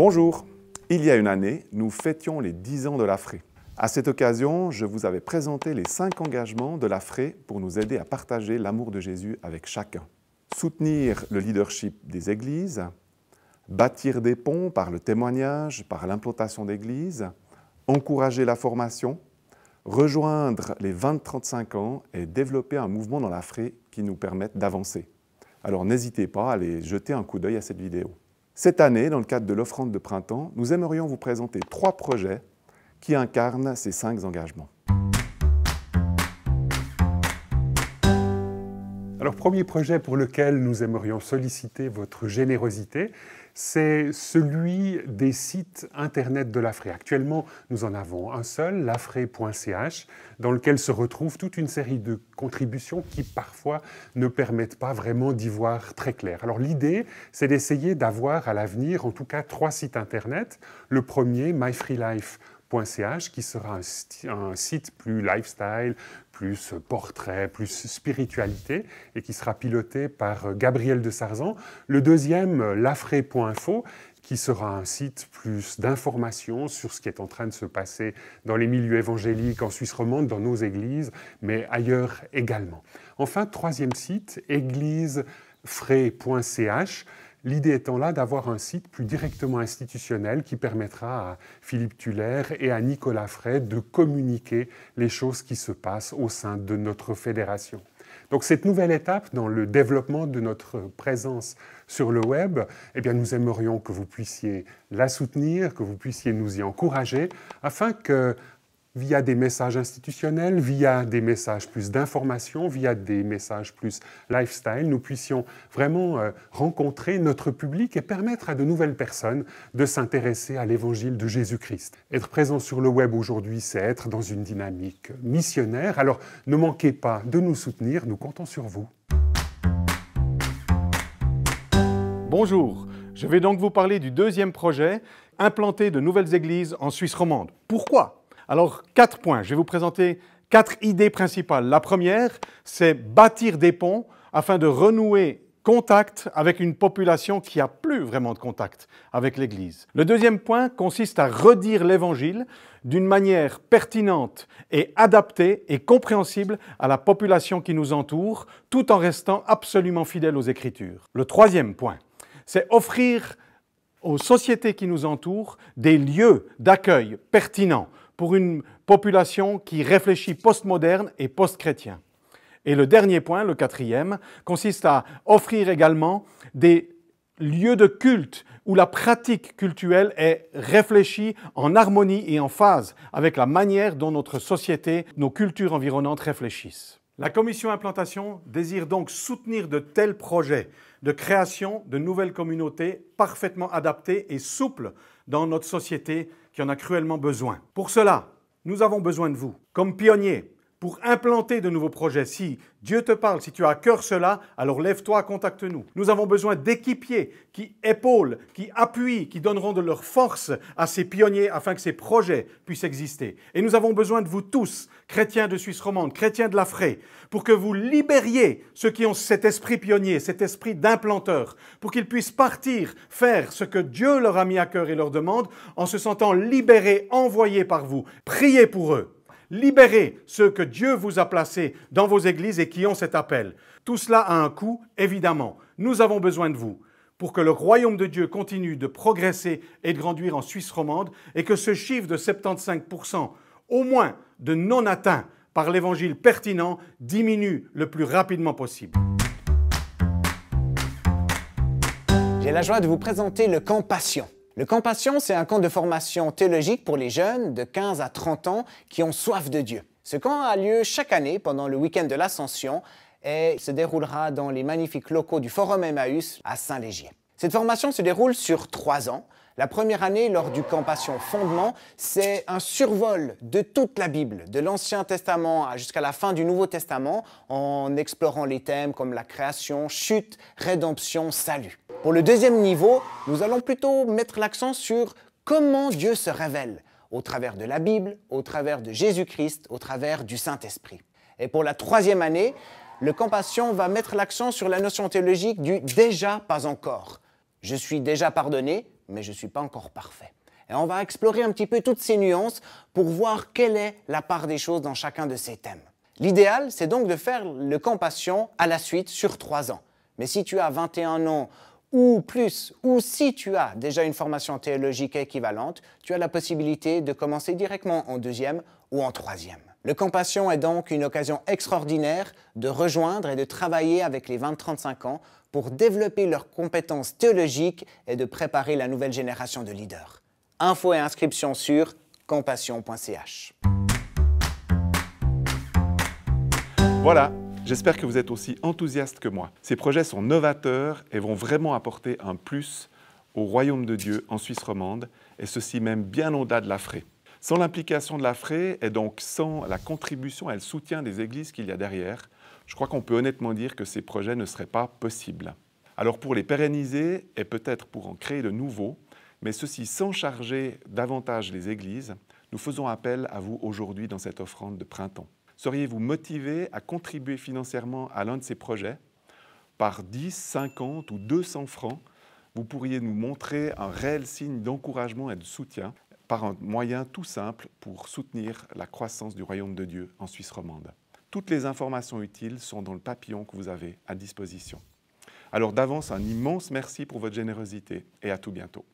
Bonjour, il y a une année, nous fêtions les 10 ans de l'AFRE. À cette occasion, je vous avais présenté les 5 engagements de l'AFRE pour nous aider à partager l'amour de Jésus avec chacun. Soutenir le leadership des églises, bâtir des ponts par le témoignage, par l'implantation d'églises, encourager la formation, rejoindre les 20-35 ans et développer un mouvement dans l'AFRE qui nous permette d'avancer. Alors n'hésitez pas à aller jeter un coup d'œil à cette vidéo. Cette année, dans le cadre de l'offrande de printemps, nous aimerions vous présenter 3 projets qui incarnent ces 5 engagements. Alors, premier projet pour lequel nous aimerions solliciter votre générosité, c'est celui des sites internet de l'AFRE. Actuellement, nous en avons un seul, lafre.ch, dans lequel se retrouve toute une série de contributions qui parfois ne permettent pas vraiment d'y voir très clair. Alors l'idée, c'est d'essayer d'avoir à l'avenir, en tout cas, 3 sites internet. Le premier, myfreelife.ch, qui sera un site plus lifestyle, plus portrait, plus spiritualité, et qui sera piloté par Gabriel de Sarzan. Le deuxième, lafre.info, qui sera un site plus d'informations sur ce qui est en train de se passer dans les milieux évangéliques en Suisse romande, dans nos églises, mais ailleurs également. Enfin, troisième site, églisefray.ch, l'idée étant là d'avoir un site plus directement institutionnel qui permettra à Philippe Tuller et à Nicolas Frey de communiquer les choses qui se passent au sein de notre fédération. Donc cette nouvelle étape dans le développement de notre présence sur le web, eh bien, nous aimerions que vous puissiez la soutenir, que vous puissiez nous y encourager, afin que, via des messages institutionnels, via des messages plus d'information, via des messages plus lifestyle, nous puissions vraiment rencontrer notre public et permettre à de nouvelles personnes de s'intéresser à l'évangile de Jésus-Christ. Être présent sur le web aujourd'hui, c'est être dans une dynamique missionnaire. Alors ne manquez pas de nous soutenir, nous comptons sur vous. Bonjour, je vais donc vous parler du deuxième projet, implanter de nouvelles églises en Suisse romande. Pourquoi ? Alors, 4 points. Je vais vous présenter 4 idées principales. La première, c'est bâtir des ponts afin de renouer contact avec une population qui n'a plus vraiment de contact avec l'Église. Le deuxième point consiste à redire l'Évangile d'une manière pertinente et adaptée et compréhensible à la population qui nous entoure, tout en restant absolument fidèle aux Écritures. Le troisième point, c'est offrir aux sociétés qui nous entourent des lieux d'accueil pertinents pour une population qui réfléchit postmoderne et post-chrétien. Et le dernier point, le 4e, consiste à offrir également des lieux de culte où la pratique cultuelle est réfléchie en harmonie et en phase avec la manière dont notre société, nos cultures environnantes réfléchissent. La Commission Implantation désire donc soutenir de tels projets de création de nouvelles communautés parfaitement adaptées et souples dans notre société qui en a cruellement besoin. Pour cela, nous avons besoin de vous, comme pionniers, pour implanter de nouveaux projets. Si Dieu te parle, si tu as à cœur cela, alors lève-toi, contacte-nous. Nous avons besoin d'équipiers qui épaulent, qui appuient, qui donneront de leur force à ces pionniers afin que ces projets puissent exister. Et nous avons besoin de vous tous, chrétiens de Suisse romande, chrétiens de l'AFRE, pour que vous libériez ceux qui ont cet esprit pionnier, cet esprit d'implanteur, pour qu'ils puissent partir, faire ce que Dieu leur a mis à cœur et leur demande, en se sentant libérés, envoyés par vous. Priez pour eux. Libérez ceux que Dieu vous a placés dans vos églises et qui ont cet appel. Tout cela a un coût, évidemment. Nous avons besoin de vous pour que le royaume de Dieu continue de progresser et de grandir en Suisse romande et que ce chiffre de 75%, au moins de non atteints par l'évangile pertinent, diminue le plus rapidement possible. J'ai la joie de vous présenter le Camp Passion. Le Camp Passion, c'est un camp de formation théologique pour les jeunes de 15 à 30 ans qui ont soif de Dieu. Ce camp a lieu chaque année pendant le week-end de l'Ascension et se déroulera dans les magnifiques locaux du Forum Emmaüs à Saint-Légier. Cette formation se déroule sur 3 ans. La première année, lors du Camp Passion Fondement, c'est un survol de toute la Bible, de l'Ancien Testament jusqu'à la fin du Nouveau Testament, en explorant les thèmes comme la création, chute, rédemption, salut. Pour le deuxième niveau, nous allons plutôt mettre l'accent sur comment Dieu se révèle, au travers de la Bible, au travers de Jésus-Christ, au travers du Saint-Esprit. Et pour la troisième année, le Camp Passion va mettre l'accent sur la notion théologique du « déjà pas encore ». Je suis déjà pardonné, mais je ne suis pas encore parfait. Et on va explorer un petit peu toutes ces nuances pour voir quelle est la part des choses dans chacun de ces thèmes. L'idéal, c'est donc de faire le camp Passion à la suite sur 3 ans. Mais si tu as 21 ans ou plus, ou si tu as déjà une formation théologique équivalente, tu as la possibilité de commencer directement en 2e ou en 3e. Le camp Passion est donc une occasion extraordinaire de rejoindre et de travailler avec les 20-35 ans pour développer leurs compétences théologiques et de préparer la nouvelle génération de leaders. Infos et inscriptions sur campassion.ch. Voilà, j'espère que vous êtes aussi enthousiastes que moi. Ces projets sont novateurs et vont vraiment apporter un plus au royaume de Dieu en Suisse romande, et ceci même bien au-delà de l'AFRE. Sans l'implication de l'AFRE et donc sans la contribution et le soutien des églises qu'il y a derrière, je crois qu'on peut honnêtement dire que ces projets ne seraient pas possibles. Alors pour les pérenniser et peut-être pour en créer de nouveaux, mais ceci sans charger davantage les églises, nous faisons appel à vous aujourd'hui dans cette offrande de printemps. Seriez-vous motivé à contribuer financièrement à l'un de ces projets? Par 10, 50 ou 200 francs, vous pourriez nous montrer un réel signe d'encouragement et de soutien par un moyen tout simple pour soutenir la croissance du royaume de Dieu en Suisse romande. Toutes les informations utiles sont dans le papillon que vous avez à disposition. Alors d'avance, un immense merci pour votre générosité et à tout bientôt.